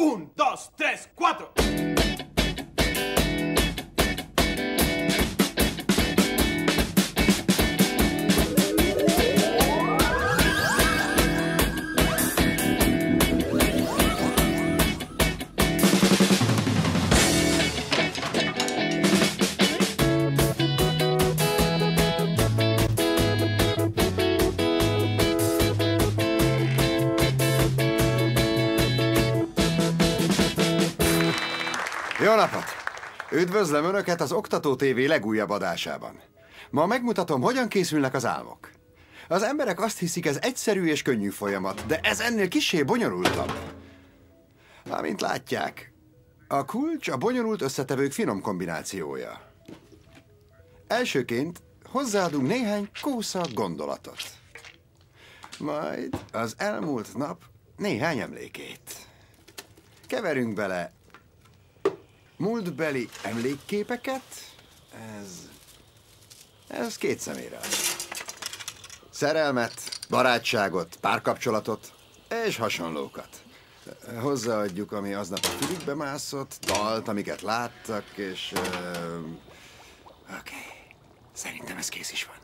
Un, dos, tres, cuatro. Jó napot! Üdvözlöm Önöket az Oktató TV legújabb adásában. Ma megmutatom, hogyan készülnek az álmok. Az emberek azt hiszik, ez egyszerű és könnyű folyamat, de ez ennél kissé bonyolultabb. Amint látják, a kulcs a bonyolult összetevők finom kombinációja. Elsőként hozzáadunk néhány kósza gondolatot. Majd az elmúlt nap néhány emlékét. Keverünk bele múltbeli emlékképeket, ez két személyre. Szerelmet, barátságot, párkapcsolatot és hasonlókat. Hozzáadjuk, ami aznap a fülükbe mászott, dalt, amiket láttak, és... Oké. Szerintem ez kész is van.